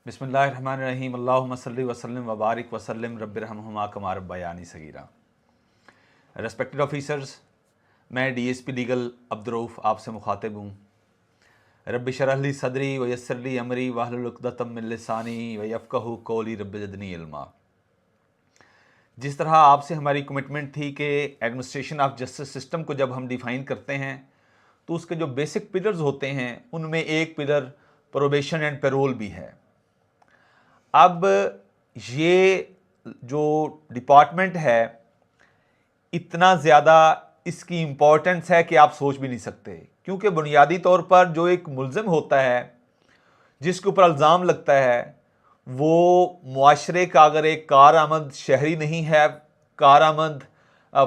बिस्मिल्लाहिर्रहमानिर्रहीम अल्लाहुम्मा सल्लि वसल्लिम वबारिक वसल्लिम रब्बिरहमहुमा कमा रब्बयानी सगीरा। रेस्पेक्टेड ऑफिसर्स, मैं डीएसपी लीगल अब्दुर्रऊफ़ आपसे मुखातिब हूँ। रब्बि शरह ली सदरी व यस्सिर ली अमरी वहलुल उक़दतम मिन लिसानी व यफ़क़हू क़ौली रब्बि ज़िदनी इल्मा। जिस तरह आपसे हमारी कमिटमेंट थी कि एडमिनिस्ट्रेशन ऑफ जस्टिस सिस्टम को जब हम डिफ़ाइन करते हैं तो उसके जो बेसिक पिलर्स होते हैं उनमें एक पिलर प्रोबेशन एंड पैरोल भी है। अब ये जो डिपार्टमेंट है इतना ज़्यादा इसकी इम्पोर्टेंस है कि आप सोच भी नहीं सकते, क्योंकि बुनियादी तौर पर जो एक मुल्ज़िम होता है जिसके ऊपर इल्ज़ाम लगता है वो मुआशरे का अगर एक कारआमद शहरी नहीं है, कारआमद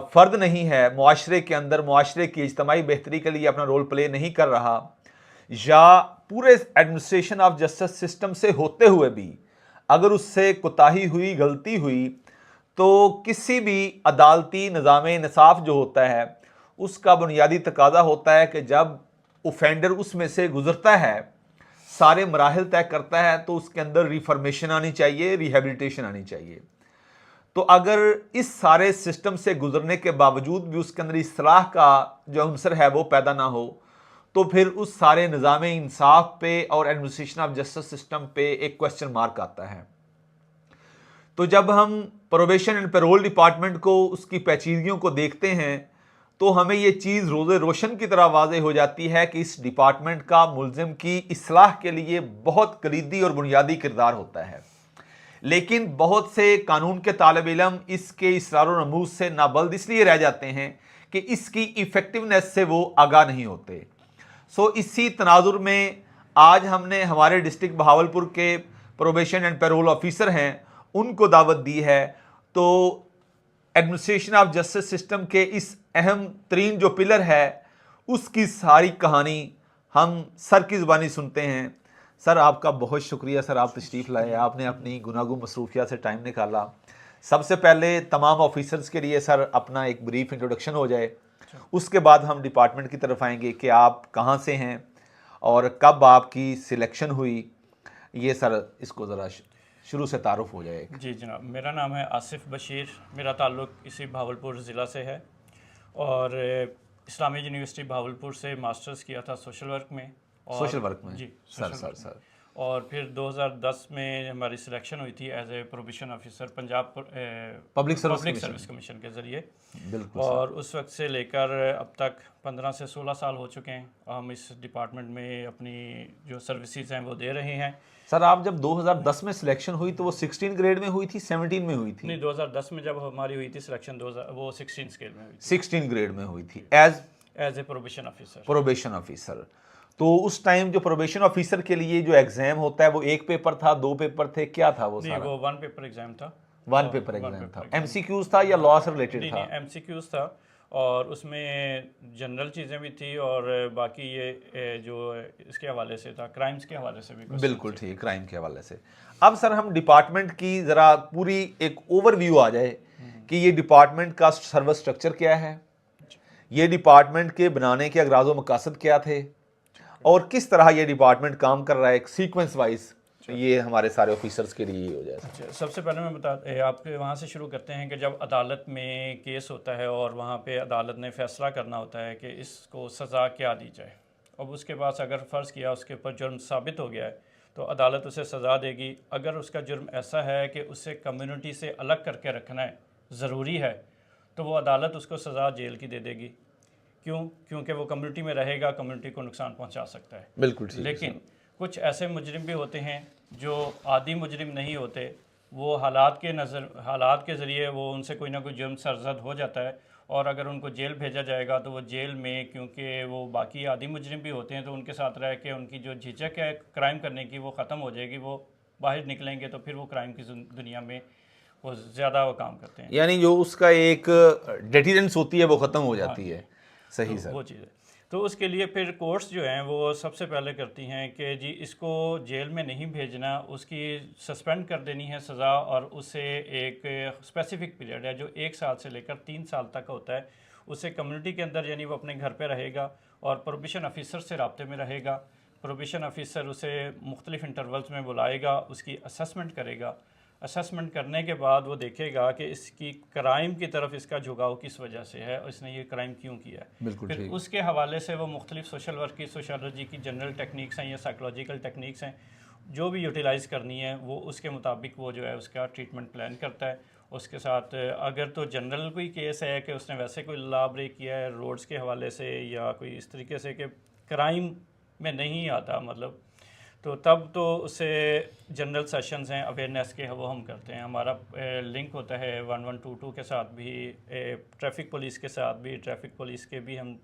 फ़र्द नहीं है, मुआशरे के अंदर मुआशरे की इज्तमाही बेहतरी के लिए अपना रोल प्ले नहीं कर रहा, या पूरे एडमिनिस्ट्रेशन ऑफ जस्टिस सिस्टम से होते हुए भी अगर उससे कोताही हुई, गलती हुई, तो किसी भी अदालती निज़ाम इंसाफ जो होता है उसका बुनियादी तकाज़ा होता है कि जब ऑफेंडर उसमें से गुजरता है, सारे मराहिल तय करता है, तो उसके अंदर रिफॉर्मेशन आनी चाहिए, रिहेबिलिटेशन आनी चाहिए। तो अगर इस सारे सिस्टम से गुजरने के बावजूद भी उसके अंदर इस्लाह का जो अंसर है वो पैदा ना हो, तो फिर उस सारे निज़ाम इंसाफ पे और एडमिनिस्ट्रेशन ऑफ जस्टिस सिस्टम पे एक क्वेश्चन मार्क आता है। तो जब हम प्रोबेशन एंड पैरोल डिपार्टमेंट को, उसकी पेचीदगियों को देखते हैं, तो हमें ये चीज़ रोज़े रोशन की तरह वाज़ेह हो जाती है कि इस डिपार्टमेंट का मुल्ज़िम की इस्लाह के लिए बहुत कलीदी और बुनियादी किरदार होता है। लेकिन बहुत से कानून के तालिब इल्म इसके इसरार व नमूज़ से नाबल्द इसलिए रह जाते हैं कि इसकी इफ़ेक्टिवनेस से वो आगाह नहीं होते। सो इसी तनाजुर में आज हमने हमारे डिस्ट्रिक्ट बहावलपुर के प्रोबेशन एंड पैरोल ऑफिसर हैं उनको दावत दी है। तो एडमिनिस्ट्रेशन ऑफ जस्टिस सिस्टम के इस अहम तरीन जो पिलर है उसकी सारी कहानी हम सर की ज़ुबानी सुनते हैं। सर, आपका बहुत शुक्रिया सर, आप तशरीफ़ लाए, आपने अपनी गुनागू मसरूफियत से टाइम निकाला। सबसे पहले तमाम ऑफिसर्स के लिए सर अपना एक ब्रीफ इंट्रोडक्शन हो जाए, उसके बाद हम डिपार्टमेंट की तरफ आएंगे कि आप कहाँ से हैं और कब आपकी सिलेक्शन हुई। ये सर इसको ज़रा शुरू से तारुफ हो जाए। जी जनाब, मेरा नाम है आसिफ बशीर, मेरा ताल्लुक़ इसी भावलपुर ज़िला से है और इस्लामी यूनिवर्सिटी भावलपुर से मास्टर्स किया था सोशल वर्क में। सोशल वर्क में जी सर। और फिर 2010 में हमारी सिलेक्शन हुई थी as a probation officer Punjab public service commission के ज़रिए। बिल्कुल। और उस वक्त से लेकर अब तक 15 से 16 साल हो चुके हैं। हम इस डिपार्टमेंट में अपनी जो सर्विसेज हैं वो दे रहे हैं। सर, आप जब 2010 में सिलेक्शन हुई तो वो 16 ग्रेड में हुई थी, 17 में हुई थी? नहीं, 2010 में जब हमारी हुई थी सिलेक्शन, वो 16 स्केल में हुई थी। 16 ग्रेड में हुई थी एज ए प्रोबेशन ऑफिसर। तो उस टाइम जो प्रोबेशन ऑफिसर के लिए जो एग्जाम होता है वो एक पेपर था, दो पेपर थे, क्या था वो? नहीं, वो वन पेपर एग्जाम था। वन पेपर एग्जाम था। एमसीक्यूज था या लॉ से रिलेटेड था? नहीं, एमसीक्यूज था और उसमें जनरल चीज़ें भी थी और बाकी ये जो इसके हवाले से था, क्राइम्स के हवाले से भी। बिल्कुल ठीक, क्राइम के हवाले से। अब सर हम डिपार्टमेंट की ज़रा पूरी एक ओवरव्यू आ जाए कि ये डिपार्टमेंट का सर्विस स्ट्रक्चर क्या है, ये डिपार्टमेंट के बनाने के अगराज व मकासद क्या थे और किस तरह ये डिपार्टमेंट काम कर रहा है, एक सीक्वेंस वाइज ये हमारे सारे ऑफिसर्स के लिए हो जाए। अच्छा, सबसे पहले मैं आपके वहाँ से शुरू करते हैं कि जब अदालत में केस होता है और वहाँ पे अदालत ने फ़ैसला करना होता है कि इसको सज़ा क्या दी जाए। अब उसके बाद अगर फ़र्ज़ किया उसके ऊपर जुर्म साबित हो गया है तो अदालत उसे सज़ा देगी। अगर उसका जुर्म ऐसा है कि उसे कम्युनिटी से अलग करके रखना है, ज़रूरी है, तो वो अदालत उसको सज़ा जेल की दे देगी। क्योंकि वो कम्युनिटी में रहेगा, कम्युनिटी को नुकसान पहुँचा सकता है। बिल्कुल। लेकिन कुछ ऐसे मुजरिम भी होते हैं जो आदि मुजरिम नहीं होते, वो हालात के ज़रिए वो उनसे कोई ना कोई जुर्म सरजद हो जाता है और अगर उनको जेल भेजा जाएगा तो वो जेल में, क्योंकि वो बाकी आदि मुजरिम भी होते हैं, तो उनके साथ रह के उनकी जो झिझक है क्राइम करने की वो ख़त्म हो जाएगी। वो बाहर निकलेंगे तो फिर वो क्राइम की दुनिया में वो ज़्यादा वो काम करते हैं, यानी जो उसका एक डेटिरेंस होती है वो ख़त्म हो जाती है। सही सर। वो चीज़ है। तो उसके लिए फिर कोर्ट्स जो हैं वो सबसे पहले करती हैं कि जी इसको जेल में नहीं भेजना, उसकी सस्पेंड कर देनी है सज़ा और उसे एक स्पेसिफिक पीरियड है जो 1 साल से लेकर 3 साल तक होता है, उसे कम्युनिटी के अंदर यानी वो अपने घर पे रहेगा और प्रोबेशन ऑफिसर से राब्ते में रहेगा। प्रोबेशन ऑफिसर उसे मुख्तलिफ इंटरवल्स में बुलाएगा, उसकी असेसमेंट करेगा। असेसमेंट करने के बाद वो देखेगा कि इसकी क्राइम की तरफ इसका झुकाव किस वजह से है और इसने ये क्राइम क्यों किया है। बिल्कुल फिर ठीक। उसके हवाले से वो मुख्तलिफ सोशल वर्क की, सोशोलॉजी की जनरल टेक्निक्स हैं या साइकोलॉजिकल टेक्निक्स हैं जो भी यूटिलाइज़ करनी है, वो उसके मुताबिक वो जो है उसका ट्रीटमेंट प्लान करता है। उसके साथ अगर तो जनरल कोई केस है कि उसने वैसे कोई लॉ ब्रेक किया है रोड्स के हवाले से या कोई इस तरीके से कि क्राइम में नहीं आता मतलब, तो तब तो उससे जनरल सेशंस हैं अवेयरनेस के, वो हम करते हैं। हमारा लिंक होता है 1122 के साथ भी, ट्रैफिक पुलिस के साथ भी, ट्रैफिक पुलिस के भी हम,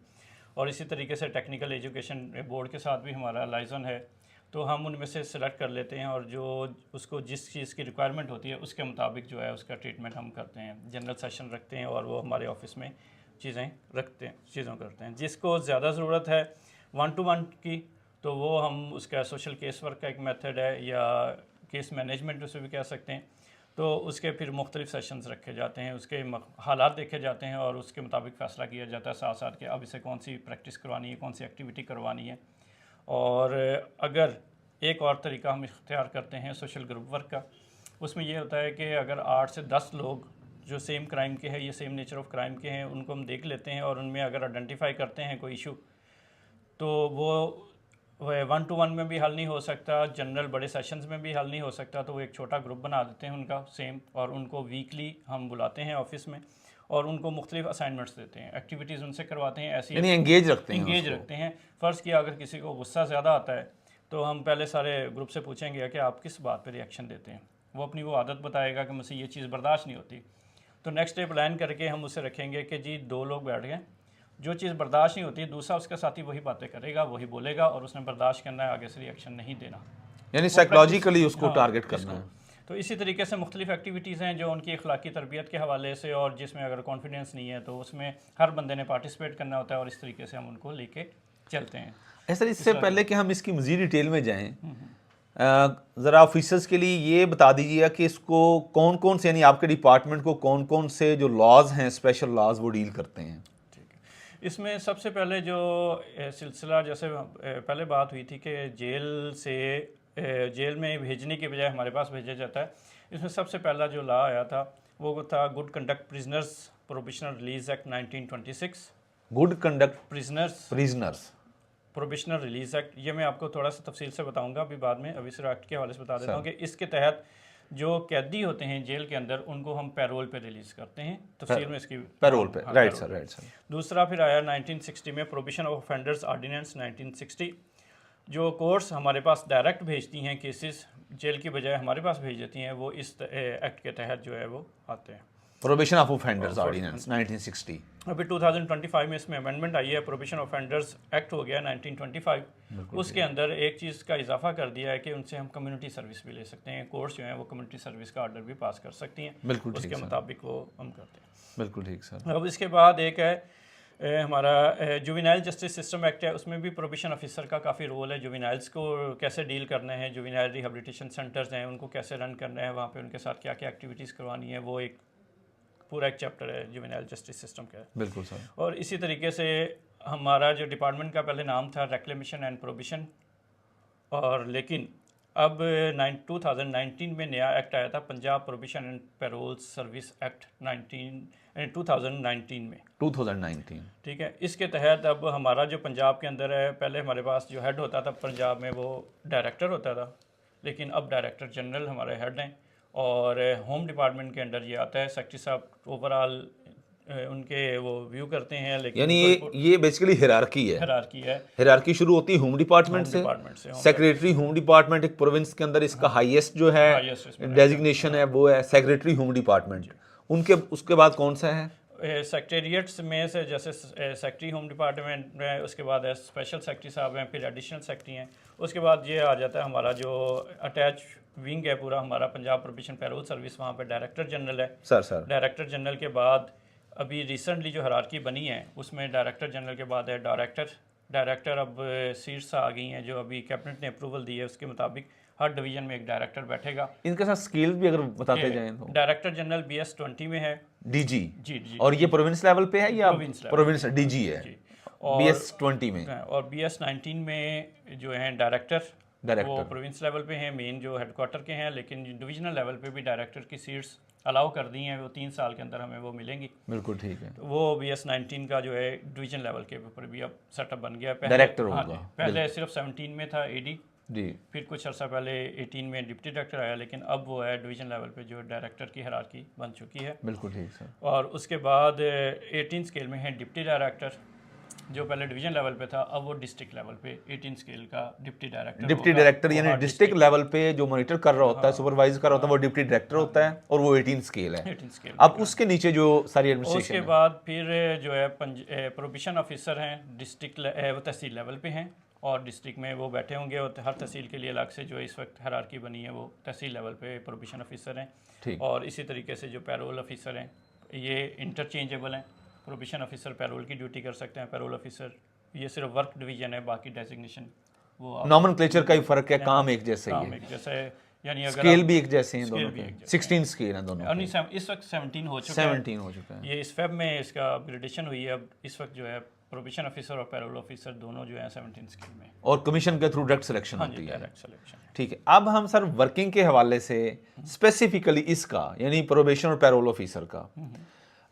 और इसी तरीके से टेक्निकल एजुकेशन बोर्ड के साथ भी हमारा लाइजन है। तो हम उनमें से सिलेक्ट कर लेते हैं और जो उसको जिस चीज़ की रिक्वायरमेंट होती है उसके मुताबिक जो है उसका ट्रीटमेंट हम करते हैं। जनरल सेशन रखते हैं और वो हमारे ऑफिस में चीज़ों करते हैं। जिसको ज़्यादा ज़रूरत है 1-to-1 की, तो वो हम उसका सोशल केस वर्क का एक मेथड है या केस मैनेजमेंट उसे भी कह सकते हैं, तो उसके फिर मुख्तलिफ सेशंस रखे जाते हैं, उसके हालात देखे जाते हैं और उसके मुताबिक फ़ैसला किया जाता है साथ साथ कि अब इसे कौन सी प्रैक्टिस करवानी है, कौन सी एक्टिविटी करवानी है। और अगर एक और तरीका हम इख्तियार करते हैं सोशल ग्रुप वर्क का, उसमें ये होता है कि अगर 8 से 10 लोग जो सेम क्राइम के हैं या सेम नेचर ऑफ क्राइम के हैं उनको हम देख लेते हैं और उनमें अगर आइडेंटिफाई करते हैं कोई इशू, तो वो 1-to-1 में भी हल नहीं हो सकता, जनरल बड़े सेशंस में भी हल नहीं हो सकता, तो वो एक छोटा ग्रुप बना देते हैं उनका सेम, और उनको वीकली हम बुलाते हैं ऑफिस में और उनको मुख्तलिफ असाइनमेंट्स देते हैं, एक्टिविटीज़ उनसे करवाते हैं। ऐसी एंगेज रखते हैं। फ़र्ज़ किया अगर किसी को गुस्सा ज़्यादा आता है तो हम पहले सारे ग्रुप से पूछेंगे कि आप किस बात पर रिएक्शन देते हैं। वो अपनी वो आदत बताएगा कि मुझसे ये चीज़ बर्दाश्त नहीं होती, तो नेक्स्ट डे प्लान करके हम उससे रखेंगे कि जी 2 लोग बैठ गए, जो चीज़ बर्दाश्त नहीं होती दूसरा उसका साथी वही बातें करेगा, वही बोलेगा और उसने बर्दाश्त करना है, आगे से रिएक्शन नहीं देना, यानी साइकोलॉजिकली उसको टारगेट करना है। तो इसी तरीके से मुख्तलिफ एक्टिविटीज़ हैं जो उनकी अखलाकी तरबियत के हवाले से, और जिसमें अगर कॉन्फिडेंस नहीं है तो उसमें हर बंदे ने पार्टिसिपेट करना होता है और इस तरीके से हम उनको लेके चलते हैं। सर इससे पहले कि हम इसकी मज़ीद डिटेल में जाएँ, ज़रा ऑफिसर्स के लिए ये बता दीजिएगा कि इसको कौन कौन से, यानी आपके डिपार्टमेंट को कौन कौन से जो लॉज हैं, स्पेशल लॉज, वो डील करते हैं। ठीक है, इसमें सबसे पहले जो सिलसिला, जैसे पहले बात हुई थी कि जेल में भेजने के बजाय हमारे पास भेजा जाता है, इसमें सबसे पहला जो लॉ आया था वो था good conduct prisoners probational release act 1926। Good conduct prisoners probational release act, ये मैं आपको थोड़ा सा तफसील से बताऊंगा अभी बाद में, अभी सिर्फ एक्ट के हवाले से बता देता हूँ कि इसके तहत जो कैदी होते हैं जेल के अंदर उनको हम पैरोल पे रिलीज़ करते हैं। तफसील में इसकी पैरोल पे, राइट सर। दूसरा फिर आया 1960 में प्रोबेशन ऑफ ऑफेंडर्स ऑर्डिनेंस 1960, जो कोर्ट्स हमारे पास डायरेक्ट भेजती हैं केसेस, जेल की बजाय हमारे पास भेज देती हैं, वो इस एक्ट के तहत जो है वो आते हैं। Probation of offenders ordinance 1960। अभी 2025 में इसमें अमेंडमेंट आई है, प्रोबेशन ऑफेंडर्स एक्ट हो गया 1925। उसके अंदर एक चीज़ का इजाफा कर दिया है कि उनसे हम कम्युनिटी सर्विस भी ले सकते हैं, कोर्ट्स जो हैं वो कम्युनिटी सर्विस का ऑर्डर भी पास कर सकती हैं। बिल्कुल, उसके मुताबिक वो हम करते हैं। बिल्कुल ठीक सर। अब इसके बाद एक है हमारा जुवेनाइल जस्टिस सिस्टम एक्ट है, उसमें भी प्रोबेशन ऑफिसर का काफ़ी रोल है। जुवेनाइल्स को कैसे डील करना है, जुवेनाइल रिहेबिलिटेशन सेंटर्स हैं उनको कैसे रन करना है, वहाँ पे उनके साथ क्या क्या एक्टिविटीज़ करवानी है, वो एक पूरा एक चैप्टर है जुवेनाइल जस्टिस सिस्टम का। बिल्कुल सर। और इसी तरीके से हमारा जो डिपार्टमेंट का पहले नाम था रेक्लेमेशन एंड प्रोबेशन, और लेकिन अब 2019 में नया एक्ट आया था, Punjab probation and parole service act 2019 में 2019, ठीक है। इसके तहत अब हमारा जो पंजाब के अंदर है, पहले हमारे पास जो हेड होता था पंजाब में वो डायरेक्टर होता था, लेकिन अब डायरेक्टर जनरल हमारे हेड हैं और होम डिपार्टमेंट के अंदर ये आता है। सेक्रेटरी साहब ओवरऑल उनके वो व्यू करते हैं, लेकिन यानी ये बेसिकली हिरार्की है। हिरार्की शुरू होती है होम डिपार्टमेंट से। सेक्रेटरी होम डिपार्टमेंट एक प्रोविंस के अंदर इसका हाईएस्ट जो है डेजिग्नेशन है वो है सेक्रेटरी होम डिपार्टमेंट। उनके उसके बाद कौन सा है? सेक्रेटरीट्स में से जैसे सेक्रेटरी होम डिपार्टमेंट में, उसके बाद स्पेशल सेक्रेटरी साहब हैं, फिर एडिशनल सेक्रेटरी हैं, उसके बाद ये आ जाता है हमारा जो अटैच विंग है पूरा हमारा पंजाब प्रोबेशन पैरोल सर्विस, वहाँ पे डायरेक्टर जनरल है। सर डायरेक्टर जनरल के बाद अभी रिसेंटली जो हायरार्की बनी है उसमें डायरेक्टर जनरल के बाद है डायरेक्टर अब सीट्स आ गई हैं जो अभी कैबिनेट ने अप्रूवल दी है, उसके मुताबिक हर डिवीजन में एक डायरेक्टर बैठेगा। इनके साथ स्केल भी अगर बताते जाएं तो डायरेक्टर जनरल BS 20 में है, DG जी। और ये प्रोविंस लेवल पे है या प्रोविंस DG है? और BS20 में, और BS19 में जो हैं डायरेक्टर वो प्रोविंस लेवल पे हैं, मेन जो हेडक्वार्टर के हैं, लेकिन डिविजनल लेवल पे भी डायरेक्टर की सीट्स अलाउ कर दी हैं, वो 3 साल के अंदर हमें वो मिलेंगी। बिल्कुल ठीक है। तो वो BS19 का जो है डिवीजन लेवल के ऊपर भी अब सेटअप बन गया। पहले डायरेक्टर हाँ होगा। जी, पहले सिर्फ 17 में था AD, जी, फिर कुछ अर्सा पहले 18 में डिप्टी डायरेक्टर आया, लेकिन अब वो है डिवीजन लेवल पे जो डायरेक्टर की हायरार्की बन चुकी है। बिल्कुल ठीक सर। और उसके बाद 18 स्केल में है डिप्टी डायरेक्टर, जो पहले डिवीजन लेवल पे था, अब वो डिस्ट्रिक्ट लेवल पे 18 स्केल का डिप्टी डायरेक्टर डिप्टी डायरेक्टर यानी डिस्ट्रिक्ट लेवल पे जो मॉनिटर कर रहा होता है, सुपरवाइज कर रहा होता है, वो डिप्टी डायरेक्टर होता है और वो 18 स्केल है। 18 स्केल। अब उसके नीचे जो सारी एडमिनिस्ट्रेशन उसके बाद फिर जो है प्रोबिशन ऑफिसर हैं, डिस्ट्रिक्ट वो तहसील लेवल पे हैं, और डिस्ट्रिक्ट में वो बैठे होंगे, और हर तहसील के लिए अलग से जो इस वक्त हायरार्की बनी है वो तहसील लेवल पे प्रोबिशन ऑफिसर हैं। और इसी तरीके से जो पैरोल ऑफिसर हैं ये इंटरचेंजेबल हैं। प्रोबिशन ऑफिसर पैरोल की ड्यूटी कर सकते हैं, पैरोल ऑफिसर ये सिर्फ वर्क डिवीजन है, बाकी डेजिग्नेशन वो नॉमेनक्लेचर का ही फर्क है, काम एक जैसे ही काम एक जैसा है, यानी अगर स्केल भी एक जैसे हैं स्केल दोनों भी के, एक जैसे 16 स्केल हैं दोनों के। इस वक्त 17 हो चुका है, 17 हो चुका है। ये इस फेब में इसका अपग्रेडेशन हुई है। अब इस वक्त जो है प्रोबिशन ऑफिसर और पैरोल ऑफिसर दोनों जो है 17 स्केल में, और कमीशन के थ्रू डायरेक्ट सिलेक्शन हाँ होती जी, है। Direct selection. ठीक है, अब हम सर वर्किंग के हवाले से स्पेसिफिकली इसका यानी प्रोबेशन और पैरोल ऑफिसर का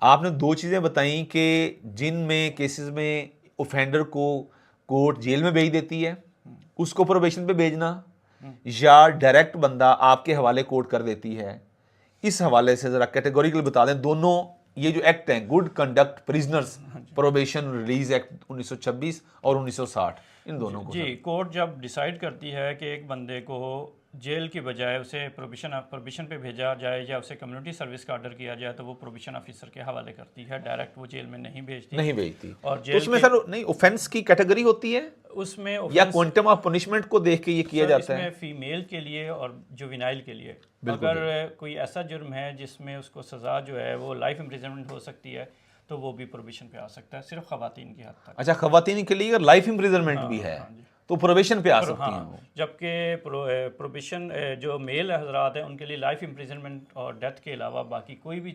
आपने दो चीज़ें बताई कि जिनमें केसेस में ऑफेंडर को कोर्ट जेल में भेज देती है, उसको प्रोबेशन पे भेजना, या डायरेक्ट बंदा आपके हवाले कोर्ट कर देती है। इस हवाले से ज़रा कैटेगोरिकल बता दें दोनों ये जो एक्ट हैं, good conduct prisoners probation release act 1926 और 1960, इन दोनों को। जी, कोर्ट जब डिसाइड करती है कि एक बंदे को जेल की बजाय उसे प्रोबिशन पे भेजा जाए या उसे कम्युनिटी सर्विस का ऑर्डर किया जाए, तो वो प्रोबिशन ऑफिसर के हवाले करती है, डायरेक्ट वो जेल में नहीं भेजती। और जेल उसमें सर नहीं ऑफेंस की कैटेगरी होती है उसमें या क्वांटम ऑफ पनिशमेंट को देख के ये किया जाता है? इसमें फीमेल के लिए और जुवेनाइल के लिए अगर कोई ऐसा जुर्म है जिसमें उसको सज़ा जो है वो लाइफ इम्प्रिजनमेंट हो सकती है, तो वो भी प्रोबिशन पे आ सकता है, सिर्फ खवातीन की हद तक। अच्छा, खवातीन के लिए अगर लाइफ इम्प्रिजनमेंट भी है तो प्रोबेशन पे आ सकती हैं वो। जबकि प्रोबिशन जो मेल हजरात हैं उनके लिए लाइफ इम्प्रिजनमेंट और डेथ के अलावा बाकी कोई भी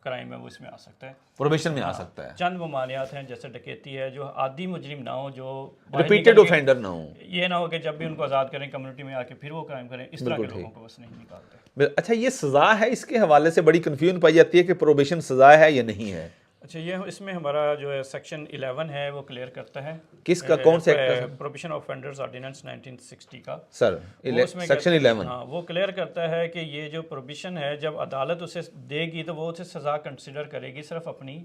क्राइम है वो इसमें आ सकता है, प्रोबेशन में आ सकता है। चंद ममानियात हैं जैसे डकैती है, जो आदि मुजरिम ना हो, जो रिपीटेड ऑफेंडर ना हो, ये ना हो कि जब भी उनको आज़ाद करें कम्युनिटी में आके फिर वो क्राइम करें, इस तरह के लोगों को बस नहीं निकालते। अच्छा, ये सजा है, इसके हवाले से बड़ी कंफ्यूजन पाई जाती है कि प्रोबेशन सजा है या नहीं है। अच्छा, ये इसमें हमारा जो है सेक्शन 11 है वो क्लियर करता है। किसका, कौन से एक्ट का? प्रोबिशन ऑफ ऑफेंडर्स ऑर्डिनेंस 1960 का सर, सेक्शन 11। हाँ, वो क्लियर करता है कि ये जो प्रोबिशन है जब अदालत उसे देगी तो वो उसे सज़ा कंसिडर करेगी सिर्फ अपनी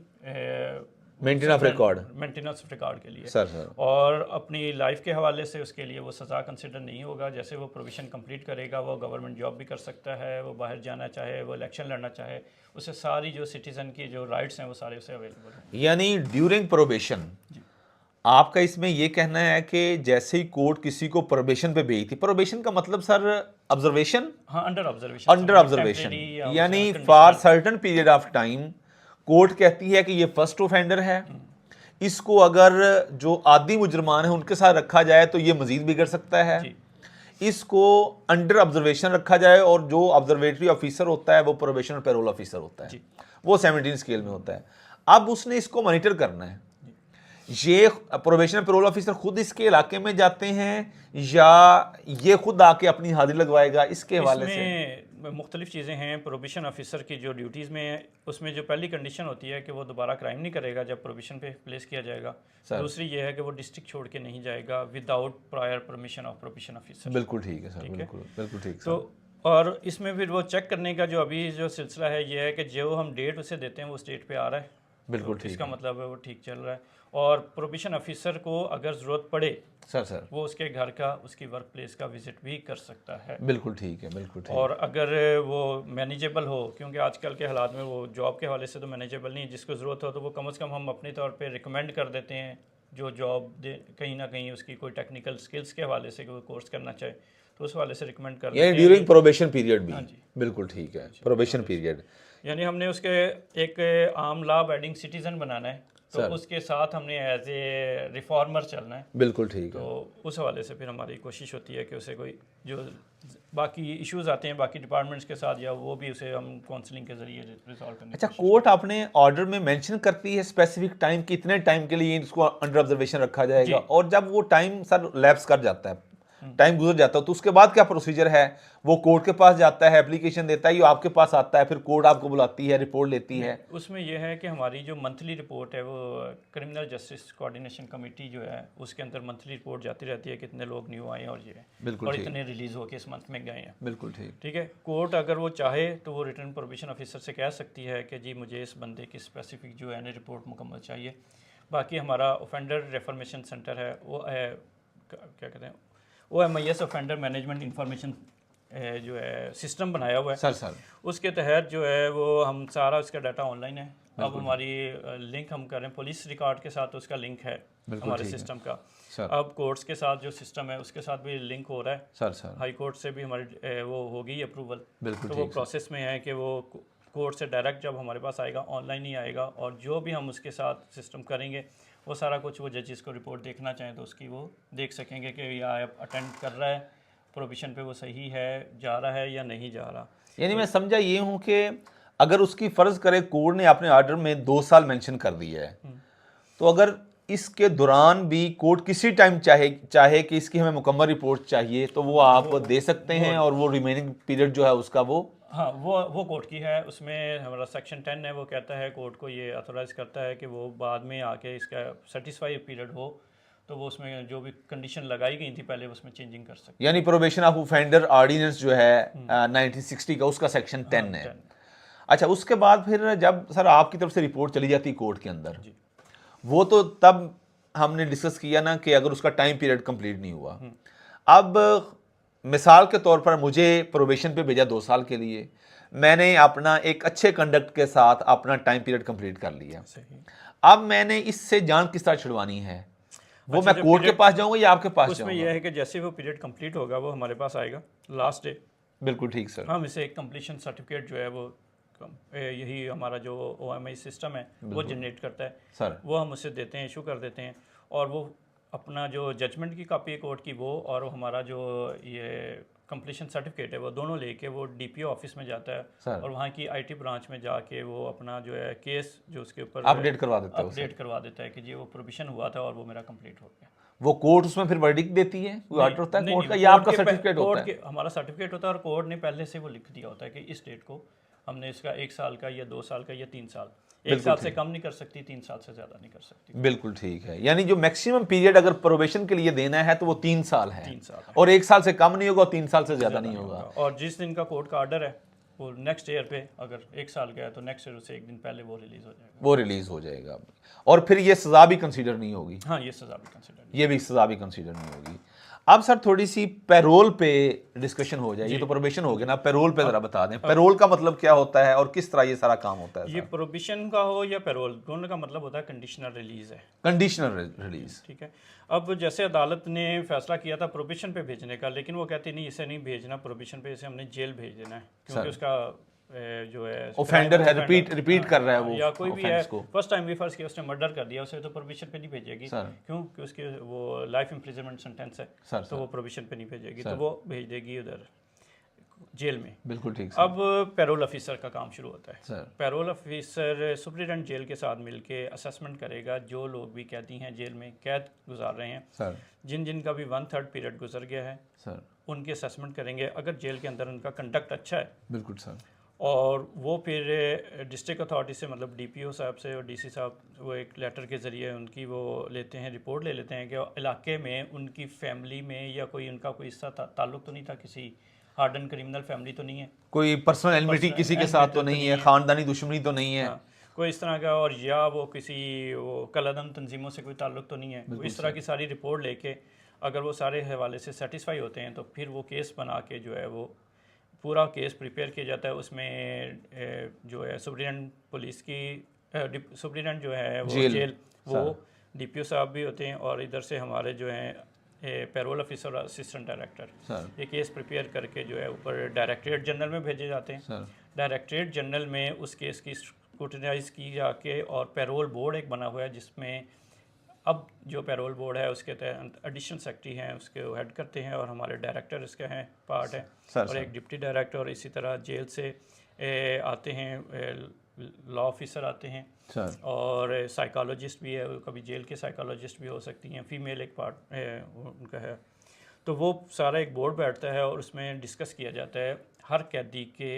मेंटेनेंस ऑफ रिकॉर्ड के लिए सर, और अपनी लाइफ के हवाले से उसके लिए वो सज़ा कंसिडर नहीं होगा। जैसे वो प्रोविज़न कंप्लीट करेगा, वो गवर्नमेंट जॉब भी कर सकता है, वो बाहर जाना चाहे, वो इलेक्शन लड़ना चाहे, उसे सारी जो सिटीज़न की जो राइट्स हैं वो सारे उसे अवेलेबल हैं। यानी ड्यूरिंग प्रोबेशन आपका इसमें ये कहना है कि जैसे ही कोर्ट किसी को प्रोबेशन पे भेजती, प्रोबेशन का मतलब सर ऑब्जर्वेशन? हाँ, अंडर ऑब्जर्वेशन, यानी for certain period of time court कहती है कि ये फर्स्ट ऑफेंडर है, इसको अगर जो आदि मुजरमान है उनके साथ रखा जाए तो ये मजीद बिगड़ सकता है, इसको अंडर ऑब्जर्वेशन रखा जाए, और जो ऑब्जर्वेटरी ऑफिसर होता है वो प्रोबेशन और पैरोल ऑफिसर होता है, वो 17 स्केल में होता है। अब उसने इसको मॉनिटर करना है। ये प्रोबेशन पैरोल ऑफिसर खुद इसके इलाके में जाते हैं या ये खुद आके अपनी हाजिरी लगवाएगा? इसके हवाले से मुख्तलिफ चीज़ें हैं। प्रोबिशन ऑफिसर की जो ड्यूटीज़ में उसमें जो पहली कंडीशन होती है कि वो दोबारा क्राइम नहीं करेगा जब प्रोबिशन पे प्लेस किया जाएगा। दूसरी ये है कि वो डिस्ट्रिक्ट छोड़ के नहीं जाएगा without prior permission of probation officer. बिल्कुल ठीक है सर, बिल्कुल ठीक। तो और इसमें फिर वो चेक करने का जो अभी जो सिलसिला है ये है कि जो हम डेट उसे देते हैं वो स्टेट पे आ रहा है, बिल्कुल ठीक, इसका मतलब है वो ठीक चल रहा है। और प्रोबिशन ऑफिसर को अगर ज़रूरत पड़े सर वो उसके घर का, उसकी वर्क प्लेस का विजिट भी कर सकता है। बिल्कुल ठीक है, बिल्कुल ठीक। और अगर वो मैनेजेबल हो, क्योंकि आजकल के हालात में वो जॉब के हवाले से तो मैनेजेबल नहीं, जिसको ज़रूरत हो तो वो कम से कम हम अपने तौर पे रिकमेंड कर देते हैं जो जॉब कहीं ना कहीं उसकी कोई टेक्निकल स्किल्स के हवाले से कोई कोर्स करना चाहे तो उस हवाले से रिकमेंड कर देते हैं। ड्यूरिंग प्रोबेशन पीरियड भी? बिल्कुल ठीक है, प्रोबेशन पीरियड यानी हमने उसके एक आम लॉ अबाइडिंग सिटीज़न बनाना है, तो उसके साथ हमने एज ए रिफॉर्मर चलना है। बिल्कुल ठीक है। तो उस हवाले से फिर हमारी कोशिश होती है कि उसे कोई जो बाकी इश्यूज आते हैं बाकी डिपार्टमेंट्स के साथ, या वो भी उसे हम काउंसलिंग के जरिए रिजॉल्व करने की अच्छा, कोशिश कोर्ट आपने ऑर्डर में मेंशन करती है स्पेसिफिक टाइम, कितने टाइम के लिए इसको अंडर ऑब्जर्वेशन रखा जाएगा, और जब वो टाइम सर लैप्स कर जाता है, टाइम गुजर जाता है, तो उसके बाद क्या प्रोसीजर है? वो कोर्ट के पास जाता है, एप्लीकेशन देता है, ये आपके पास आता है, फिर कोर्ट आपको बुलाती है, रिपोर्ट लेती है? उसमें यह है कि हमारी जो मंथली रिपोर्ट है वो क्रिमिनल जस्टिस कोऑर्डिनेशन कमेटी जो है उसके अंदर मंथली रिपोर्ट जाती रहती है, कितने लोग न्यू आए हैं और ये बिल्कुल और ठीक। इतने रिलीज होके इस मंथ में गए हैं। बिल्कुल ठीक। ठीक है, कोर्ट अगर वो चाहे तो वो रिटर्न प्रोबेशन ऑफिसर से कह सकती है कि जी मुझे इस बंदे की स्पेसिफिक जो है ना रिपोर्ट मुकम्मल चाहिए। बाकी हमारा ऑफेंडर रेफॉर्मेशन सेंटर है, वो है क्या कहते हैं, OMIS ऑफेंडर मैनेजमेंट इंफॉर्मेशन जो है सिस्टम बनाया हुआ है सर उसके तहत जो है वो हम सारा उसका डाटा ऑनलाइन है। अब हमारी लिंक हम कर रहे हैं पुलिस रिकॉर्ड के साथ, उसका लिंक है हमारे सिस्टम का। अब कोर्ट्स के साथ जो सिस्टम है उसके साथ भी लिंक हो रहा है। सर हाई कोर्ट से भी हमारी वो होगी अप्रूवल, बिल्कुल तो वो प्रोसेस में है कि वो कोर्ट से डायरेक्ट जब हमारे पास आएगा ऑनलाइन ही आएगा, और जो भी हम उसके साथ सिस्टम करेंगे वो सारा कुछ वो जजेस को रिपोर्ट देखना चाहें तो उसकी वो देख सकेंगे कि या अटेंड कर रहा है प्रोविशन पे, वो सही है, जा रहा है या नहीं जा रहा। यानी मैं समझा ये हूँ कि अगर उसकी फ़र्ज़ करे कोर्ट ने अपने ऑर्डर में 2 साल मेंशन कर दिया है, तो अगर इसके दौरान भी कोर्ट किसी टाइम चाहे कि इसकी हमें मुकम्मल रिपोर्ट चाहिए, तो वो आप दे सकते हैं, और वो रिमेनिंग पीरियड जो है उसका वो वो कोर्ट की है। उसमें हमारा सेक्शन 10 है, वो कहता है कोर्ट को ये ऑथोराइज करता है कि वो बाद में आके इसका सेटिस्फाई पीरियड हो तो वो उसमें जो भी कंडीशन लगाई गई थी पहले उसमें चेंजिंग कर सकते। यानी प्रोबेशन ऑफ ऑफेंडर ऑर्डिनेंस जो है 1960 का, उसका सेक्शन 10 है। अच्छा, उसके बाद फिर जब सर आपकी तरफ से रिपोर्ट चली जाती कोर्ट के अंदर, वो तो तब हमने डिस्कस किया ना कि अगर उसका टाइम पीरियड कंप्लीट नहीं हुआ, अब मिसाल के तौर पर मुझे प्रोबेशन पे भेजा 2 साल के लिए, मैंने अपना एक अच्छे कंडक्ट के साथ अपना टाइम पीरियड कंप्लीट कर लिया, अब मैंने इससे जान किस तरह छुड़वानी है? वो मैं कोर्ट के पास जाऊंगा या आपके पास उसमें यह है कि जैसे वो पीरियड कंप्लीट होगा वो हमारे पास आएगा लास्ट डे। बिल्कुल ठीक सर। हम इसे एक कंप्लीशन सर्टिफिकेट जो है वो यही हमारा जो OMI सिस्टम है वो जनरेट करता है सर, वो हम उसे देते हैं, इशू कर देते हैं, और वो अपना जो जजमेंट की कॉपी है कोर्ट की वो, और हमारा जो ये कंप्लीशन सर्टिफिकेट है वो दोनों लेके वो DPO ऑफिस में जाता है, और वहाँ की IT ब्रांच में जाके वो अपना जो है केस जो उसके ऊपर अपडेट करवा देता है कि जी वो प्रोविजन हुआ था और वो मेरा कंप्लीट हो गया। वो कोर्ट उसमें फिर वर्डिक्ट देती है, कोई ऑर्डर होता है कोर्ट का या आपका सर्टिफिकेट होता है? हमारा सर्टिफिकेट होता है, और कोर्ट ने पहले से वो लिख दिया होता है कि इस डेट को हमने इसका 1 साल का या 2 साल का या 3 साल, 1 साल से कम नहीं कर सकती, 3 साल से ज़्यादा नहीं कर सकती। बिल्कुल ठीक है। यानी जो मैक्सिमम पीरियड अगर प्रोबेशन के लिए देना है तो वो 3 साल है, 3 साल है। और 1 साल से कम नहीं होगा और 3 साल से ज़्यादा नहीं होगा। और जिस दिन का कोर्ट का ऑर्डर है वो नेक्स्ट ईयर पे अगर 1 साल का है तो नेक्स्ट ईयर से 1 दिन पहले वो रिलीज़ हो जाएगा। वो रिलीज़ हो जाएगा, और फिर ये सज़ा भी कंसीडर नहीं होगी। हाँ, ये सज़ा भी कंसीडर, ये भी सज़ा भी कंसीडर नहीं होगी। अब सर थोड़ी सी पैरोल पे डिस्कशन हो जाए। ये तो प्रोबेशन हो गया ना, पैरोल पे ज़रा बता दें, पैरोल का मतलब क्या होता है और किस तरह ये सारा काम होता है? ये प्रोबेशन का हो या पैरोल, दोनों का मतलब होता है कंडीशनल रिलीज़ है। कंडीशनल रिलीज़, ठीक है। अब जैसे अदालत ने फैसला किया था प्रोबेशन पे भेजने का, लेकिन वो कहती नहीं इसे नहीं भेजना प्रोबेशन पे, इसे हमने जेल भेज देना है, क्योंकि उसका जो है ऑफेंडर है, रिपीट कर रहा है वो, या कोई भी है फर्स्ट टाइम भी फर्स्ट किया, उसने मर्डर कर दिया, उसे तो प्रोविजन पे नहीं भेजेगी, क्यों कि उसके वो लाइफ इम्प्रिजनमेंट सेंटेंस है, तो वो प्रोविजन पे नहीं भेजेगी, तो वो भेज देगी उधर जेल में। बिल्कुल ठीक। अब पैरोल ऑफिसर का काम शुरू होता है। पैरोल ऑफिसर सुप्रीडेंट जेल के साथ मिलके असेसमेंट करेगा जो लोग भी कैदी हैं, जेल में कैद गुजार रहे हैं सर, जिन का भी 1/3 पीरियड गुजर गया है सर, उनकी असेसमेंट करेंगे। अगर जेल के अंदर उनका कंडक्ट अच्छा है, बिल्कुल सर, और वो फिर डिस्ट्रिक्ट अथॉरिटी से मतलब DPO साहब से और DC साहब वो एक लेटर के ज़रिए उनकी वो लेते हैं, रिपोर्ट ले लेते हैं कि इलाके में उनकी फैमिली में या कोई उनका कोई इसका ताल्लुक तो नहीं था, किसी हार्डन क्रिमिनल फैमिली तो नहीं है, कोई पर्सनल एनिमिटी किसी के साथ तो नहीं है, ख़ानदानी दुश्मनी तो नहीं है, कोई इस तरह का, और या वो किसी वो कलादम तंजीमों से कोई ताल्लुक तो नहीं है। इस तरह की सारी रिपोर्ट लेके अगर वो सारे हवाले से सेटिस्फाई होते हैं तो फिर वो केस बना के जो है वो पूरा केस प्रिपेयर किया जाता है। उसमें जो है सुप्रीडेंट पुलिस की सुप्रीडेंट जो है वो जेल वो DPO साहब भी होते हैं, और इधर से हमारे जो हैं पैरोल ऑफिसर और असिस्टेंट डायरेक्टर ये केस प्रिपेयर करके जो है ऊपर डायरेक्टरेट जनरल में भेजे जाते हैं। डायरेक्टरेट जनरल में उस केस की स्क्रूटनाइज की जाके, और पैरोल बोर्ड एक बना हुआ है जिसमें अब जो पैरोल बोर्ड है उसके तहत एडिशनल सेक्रेटरी हैं, उसके हेड करते हैं, और हमारे डायरेक्टर इसके हैं पार्ट है, और एक डिप्टी डायरेक्टर, और इसी तरह जेल से आते हैं लॉ ऑफिसर आते हैं, और साइकोलॉजिस्ट भी है, कभी जेल के साइकोलॉजिस्ट भी हो सकती हैं, फीमेल एक पार्ट उनका है। तो वो सारा एक बोर्ड बैठता है और उसमें डिस्कस किया जाता है हर कैदी के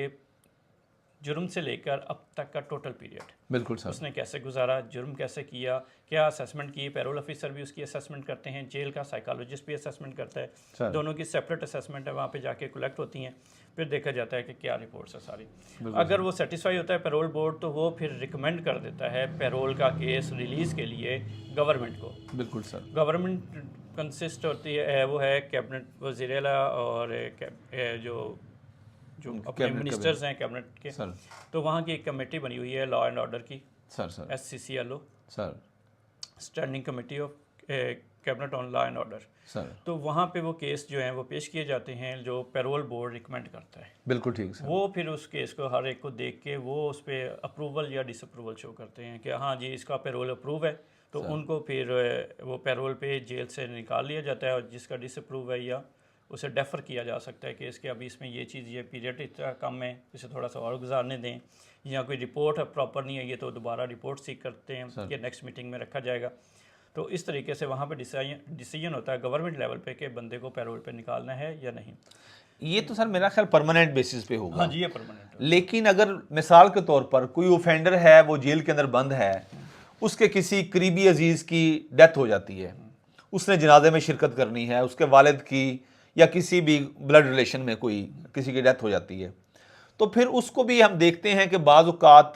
जुर्म से लेकर अब तक का टोटल पीरियड। बिल्कुल सर। उसने कैसे गुजारा, जुर्म कैसे किया, क्या असेसमेंट की, पैरोल ऑफिसर भी उसकी असेसमेंट करते हैं, जेल का साइकोलॉजिस्ट भी असेसमेंट करता है, दोनों की सेपरेट असेसमेंट है, वहाँ पे जाके कलेक्ट होती हैं, फिर देखा जाता है कि क्या रिपोर्ट्स है सारी। अगर वो सेटिस्फाई होता है पैरोल बोर्ड तो वो फिर रिकमेंड कर देता है पैरोल का केस रिलीज़ के लिए गवर्नमेंट को। बिल्कुल सर। गवर्नमेंट कंसिस्ट होती है, वो है कैबिनेट वज़ीर आला और जो अपने मिनिस्टर्स हैं कैबिनेट के सर। तो वहाँ की एक कमेटी बनी हुई है लॉ एंड ऑर्डर की, sir SCCLO sir, standing committee of cabinet on law and order sir. तो वहाँ पे वो केस जो हैं वो पेश किए जाते हैं जो पैरोल बोर्ड रिकमेंड करता है। बिल्कुल ठीक सर। वो फिर उस केस को हर एक को देख के वो उस पर अप्रूवल या डिसअप्रूवल शो करते हैं कि हाँ जी इसका पैरोल अप्रूव है, तो उनको फिर वो पैरोल पे जेल से निकाल लिया जाता है, और जिसका डिसअप्रूव है या उसे डेफ़र किया जा सकता है कि इसके अभी इसमें ये चीज़, ये पीरियड इतना कम है, इसे थोड़ा सा और गुजारने दें, या कोई रिपोर्ट प्रॉपर नहीं है ये तो दोबारा रिपोर्ट सीख करते हैं कि नेक्स्ट मीटिंग में रखा जाएगा। तो इस तरीके से वहाँ पे डिसीजन होता है गवर्नमेंट लेवल पे कि बंदे को पैरोल पे निकालना है या नहीं। ये तो सर मेरा ख्याल परमानेंट बेसिस पे होगा। हाँ जी, ये परमानेंट। लेकिन अगर मिसाल के तौर पर कोई ऑफेंडर है, वो जेल के अंदर बंद है, उसके किसी करीबी अजीज़ की डेथ हो जाती है, उसने जनाजे में शिरकत करनी है, उसके वालिद की या किसी भी ब्लड रिलेशन में कोई किसी की डेथ हो जाती है, तो फिर उसको भी हम देखते हैं कि बाज़ औक़ात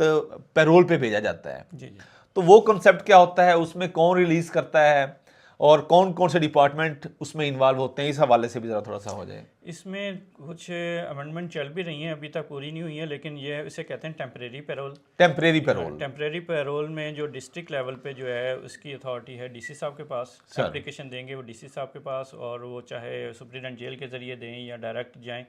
पैरोल पे भेजा जाता है। जी जी। तो वो कंसेप्ट क्या होता है, उसमें कौन रिलीज़ करता है और कौन कौन से डिपार्टमेंट उसमें इन्वॉल्व होते हैं, इस हवाले से भी ज़रा थोड़ा सा हो जाए। इसमें कुछ अमेंडमेंट चल भी रही हैं, अभी तक पूरी नहीं हुई है, लेकिन ये इसे कहते हैं temporary parole. Temporary parole. Temporary parole में जो डिस्ट्रिक्ट लेवल पे जो है उसकी अथॉरिटी है DC साहब के पास, एप्लीकेशन देंगे वो DC साहब के पास, और वो चाहे सुप्रीडेंट जेल के ज़रिए दें या डायरेक्ट जाएं,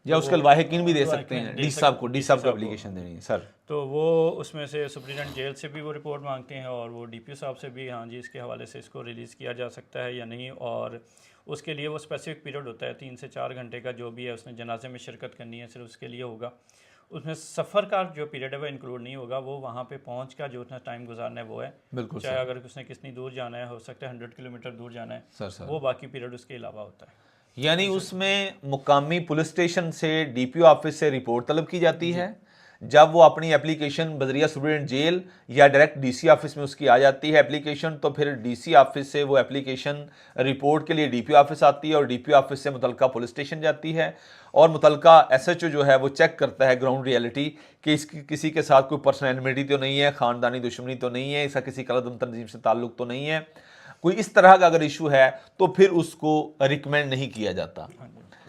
या उसके लाहिकीन भी दे सकते हैं, डी साहब को एप्लीकेशन देनी है सर। तो वो उसमें से सुप्रीडेंट जेल से भी वो रिपोर्ट मांगते हैं, और वो DPO साहब से भी, हाँ जी इसके हवाले से इसको रिलीज़ किया जा सकता है या नहीं, और उसके लिए वो स्पेसिफिक पीरियड होता है 3 से 4 घंटे का, जो भी है उसने जनाजे में शिरकत करनी है सिर्फ उसके लिए होगा। उसमें सफ़र का जो पीरियड है वो इंक्लूड नहीं होगा, वो वहाँ पे पहुँच का जो उतना टाइम गुजारना है वो है। बिल्कुल। चाहे अगर उसने कितनी दूर जाना है, हो सकता है 100 किलोमीटर दूर जाना है सर, वो बाकी पीरियड उसके अलावा होता है। यानी उसमें मुकामी पुलिस स्टेशन से DPO ऑफिस से रिपोर्ट तलब की जाती है, जब वो अपनी एप्लीकेशन बजरिया सुप्रीडेंट जेल या डायरेक्ट DC ऑफिस में उसकी आ जाती है एप्लीकेशन, तो फिर DC ऑफिस से वो एप्लीकेशन रिपोर्ट के लिए DPO ऑफिस आती है, और DPO ऑफिस से मुतलका पुलिस स्टेशन जाती है, और मुतलका SHO जो है वो चेक करता है ग्राउंड रियलिटी कि इसकी किसी के साथ कोई पर्सनल एनिमिटी तो नहीं है, ख़ानदानी दुश्मनी तो नहीं है, इसका किसी कलदम तंजीम से ताल्लुक़ तो नहीं है, कोई इस तरह का अगर इशू है तो फिर उसको रिकमेंड नहीं किया जाता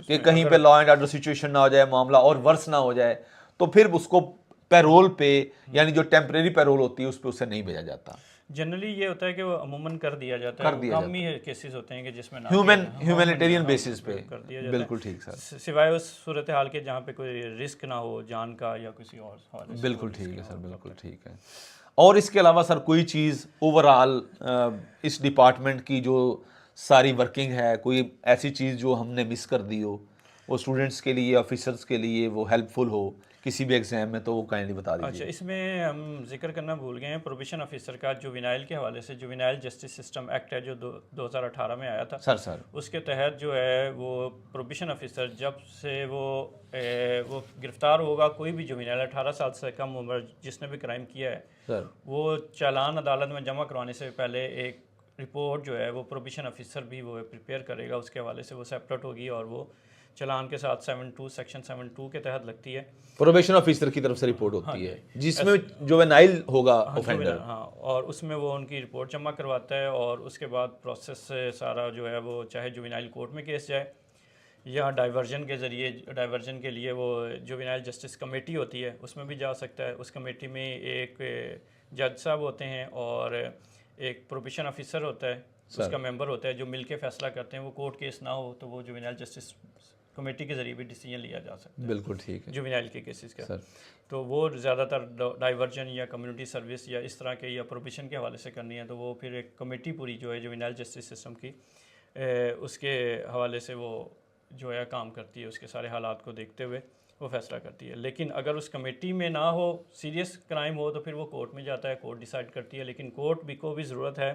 कि कहीं पे लॉ एंड ऑर्डर सिचुएशन ना हो जाए, मामला और वर्स ना हो जाए, तो फिर उसको पैरोल पे यानी जो टेम्परेरी पैरोल होती है उस पर उसे नहीं भेजा जाता। जनरली ये होता है कि वो अमूमन कर दिया जाता है, कम ही केसेस होते हैं कि जिसमें ह्यूमैनिटेरियन बेसिस पे कर दिया जाता है। बिल्कुल ठीक सर। सिवाय उस सूरत हाल के जहाँ पे कोई रिस्क ना हो जान का या किसी और। बिल्कुल ठीक है सर, बिल्कुल ठीक है। और इसके अलावा सर कोई चीज़ ओवरऑल इस डिपार्टमेंट की जो सारी वर्किंग है, कोई ऐसी चीज़ जो हमने मिस कर दी हो, वो स्टूडेंट्स के लिए, ऑफिसर्स के लिए वो हेल्पफुल हो किसी भी एग्जाम में, तो वो काइंडली बता दीजिए। अच्छा, इसमें हम जिक्र करना भूल गए हैं प्रोबेशन ऑफिसर का। जुवेनाइल के हवाले से जुवेनाइल जस्टिस सिस्टम एक्ट है जो 2018 में आया था सर उसके तहत जो है वो प्रोबेशन ऑफिसर जब से वो गिरफ्तार होगा, कोई भी जुवेनाइल 18 साल से कम उम्र जिसने भी क्राइम किया है सर, वो चालान अदालत में जमा करवाने से पहले एक रिपोर्ट जो है वो प्रोबेशन ऑफिसर भी वो प्रिपेयर करेगा, उसके हवाले से वो सेपरेट होगी, और वो चलान के साथ सेक्शन 72 के तहत लगती है। प्रोबेशन ऑफिसर की तरफ से रिपोर्ट होती है जिसमें जुवेनाइल होगा ऑफेंडर। हाँ, और उसमें वो उनकी रिपोर्ट जमा करवाता है, और उसके बाद प्रोसेस से सारा जो है वो चाहे जुवेनाइल कोर्ट में केस जाए या डाइवर्जन के ज़रिए, डाइवर्जन के लिए वो जुवेनाइल जस्टिस कमेटी होती है उसमें भी जा सकता है। उस कमेटी में एक जज साहब होते हैं और एक प्रोबेशन ऑफिसर होता है, उसका मेंबर होता है, जो मिल के फैसला करते हैं। वो कोर्ट केस ना हो तो वो जुवेनाइल जस्टिस कमेटी के ज़रिए भी डिसीजन लिया जा सकता है बिल्कुल ठीक है जुवेनाइल के केसेस का। सर। तो वो ज़्यादातर डाइवर्जन या कम्युनिटी सर्विस या इस तरह के या प्रोबेशन के हवाले से करनी है, तो वो फिर एक कमेटी पूरी जो है जुवेनाइल जस्टिस सिस्टम की उसके हवाले से वो जो है काम करती है, उसके सारे हालात को देखते हुए वो फैसला करती है। लेकिन अगर उस कमेटी में ना हो, सीरियस क्राइम हो, तो फिर वो कोर्ट में जाता है, कोर्ट डिसाइड करती है। लेकिन कोर्ट भी को भी ज़रूरत है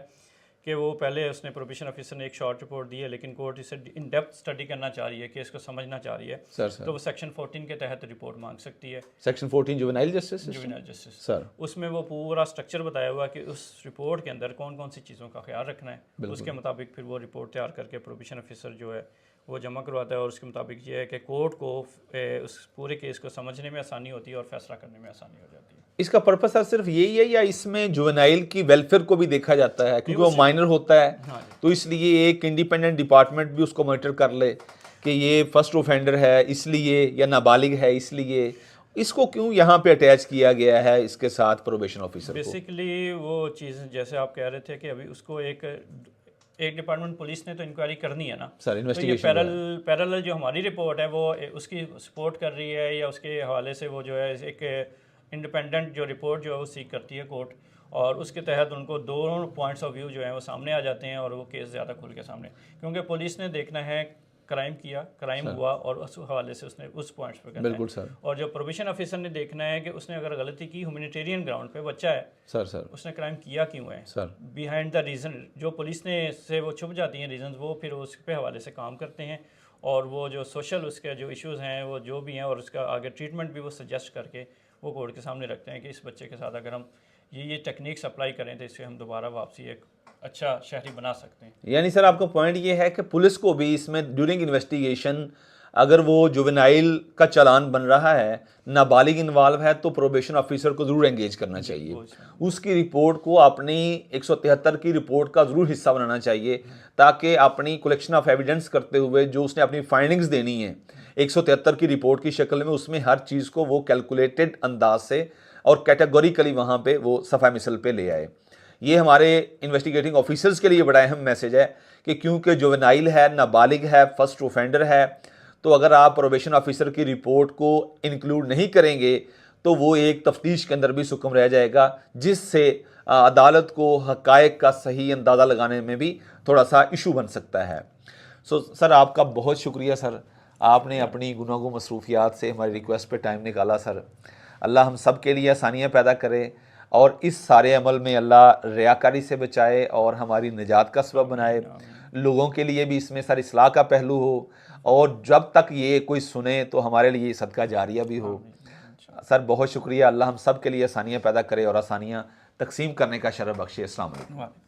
कि वो पहले उसने प्रोबेशन ऑफिसर ने एक शॉर्ट रिपोर्ट दी है, लेकिन कोर्ट इसे इन डेप्थ स्टडी करना चाह रही है, केस को समझना चाह रही है, सर तो वो सेक्शन 14 के तहत रिपोर्ट मांग सकती है। Section 14 juvenile justice juvenile justice sir, उसमें वो पूरा स्ट्रक्चर बताया हुआ कि उस रिपोर्ट के अंदर कौन कौन सी चीज़ों का ख्याल रखना है। उसके मुताबिक फिर वो रिपोर्ट तैयार करके प्रोबेशन ऑफिसर जो है वो जमा करवाता है, और उसके मुताबिक ये है कि कोर्ट को उस पूरे केस को समझने में आसानी होती है और फैसला करने में आसानी हो जाती है। इसका पर्पस सर सिर्फ यही है या इसमें जुवेनाइल की वेलफेयर को भी देखा जाता है, क्योंकि वो माइनर होता है? हाँ, तो इसलिए एक इंडिपेंडेंट डिपार्टमेंट भी उसको मॉनिटर कर ले कि ये फर्स्ट ऑफेंडर है इसलिए या नाबालिग है इसलिए, इसको क्यों यहाँ पे अटैच किया गया है इसके साथ प्रोबेशन ऑफिसर को? बेसिकली वो चीज़ जैसे आप कह रहे थे कि अभी उसको एक डिपार्टमेंट पुलिस ने तो इंक्वायरी करनी है ना सर, तो ये इन्वेस्टिगेशन पैरेलल जो हमारी रिपोर्ट है वो उसकी सपोर्ट कर रही है, या उसके हवाले से वो जो है एक इंडिपेंडेंट जो रिपोर्ट जो है वो सीख करती है कोर्ट, और उसके तहत उनको दोनों पॉइंट्स ऑफ व्यू जो है वो सामने आ जाते हैं और वो केस ज़्यादा खुल के सामने, क्योंकि पुलिस ने देखना है क्राइम हुआ और उस हवाले से उसने उस पॉइंट्स पे करना बिल्कुल सर। और जो प्रोबेशन ऑफिसर ने देखना है कि उसने अगर गलती की ह्यूमैनिटेरियन ग्राउंड पे, बच्चा है सर उसने क्राइम किया क्यों है सर, बिहाइंड द रीज़न जो पुलिस ने से वो छुप जाती हैं रीजंस, वो फिर उस पे हवाले से काम करते हैं, और वो जो सोशल उसके जो इश्यूज़ हैं वो जो भी हैं और उसका आगे ट्रीटमेंट भी वो सजेस्ट करके वो कोर्ट के सामने रखते हैं कि इस बच्चे के साथ अगर हम ये टेक्निक्स अप्लाई करें तो इससे हम दोबारा वापसी एक अच्छा शहरी बना सकते हैं। यानी सर आपका पॉइंट ये है कि पुलिस को भी इसमें ड्यूरिंग इन्वेस्टिगेशन अगर वो जुवेनाइल का चालान बन रहा है, नाबालिग इन्वॉल्व है, तो प्रोबेशन ऑफिसर को ज़रूर एंगेज करना चाहिए, उसकी रिपोर्ट को अपनी 173 की रिपोर्ट का ज़रूर हिस्सा बनाना चाहिए, ताकि अपनी कलेक्शन ऑफ एविडेंस करते हुए जो उसने अपनी फाइंडिंग्स देनी है 173 की रिपोर्ट की शक्ल में, उसमें हर चीज़ को वो कैलकुलेटेड अंदाज से और कैटेगोरिकली वहाँ पे वो सफ़ा मिसल पे ले आए। ये हमारे इन्वेस्टिगेटिंग ऑफिसर्स के लिए बड़ा अहम मैसेज है कि क्योंकि जुवेनाइल है, नाबालिग है, फर्स्ट ऑफेंडर है, तो अगर आप प्रोबेशन ऑफिसर की रिपोर्ट को इंक्लूड नहीं करेंगे तो वो एक तफ्तीश के अंदर भी सुकम रह जाएगा, जिससे अदालत को हक़ाइक़ का सही अंदाज़ा लगाने में भी थोड़ा सा इशू बन सकता है। सो सर आपका बहुत शुक्रिया सर, आपने अपनी गुनागो मसरूफियात से हमारी रिक्वेस्ट पे टाइम निकाला सर। अल्लाह हम सब के लिए आसानियाँ पैदा करे और इस सारे अमल में अल्लाह रियाकारी से बचाए और हमारी निजात का सबब बनाए, लोगों के लिए भी इसमें सर इस्लाह का पहलू हो, और जब तक ये कोई सुने तो हमारे लिए सदका जारिया भी हो। सर बहुत शुक्रिया, अल्लाह हम सब के लिए आसानियाँ पैदा करे और आसानियाँ तकसीम करने का शरफ बख्शे। अस्सलाम वालेकुम।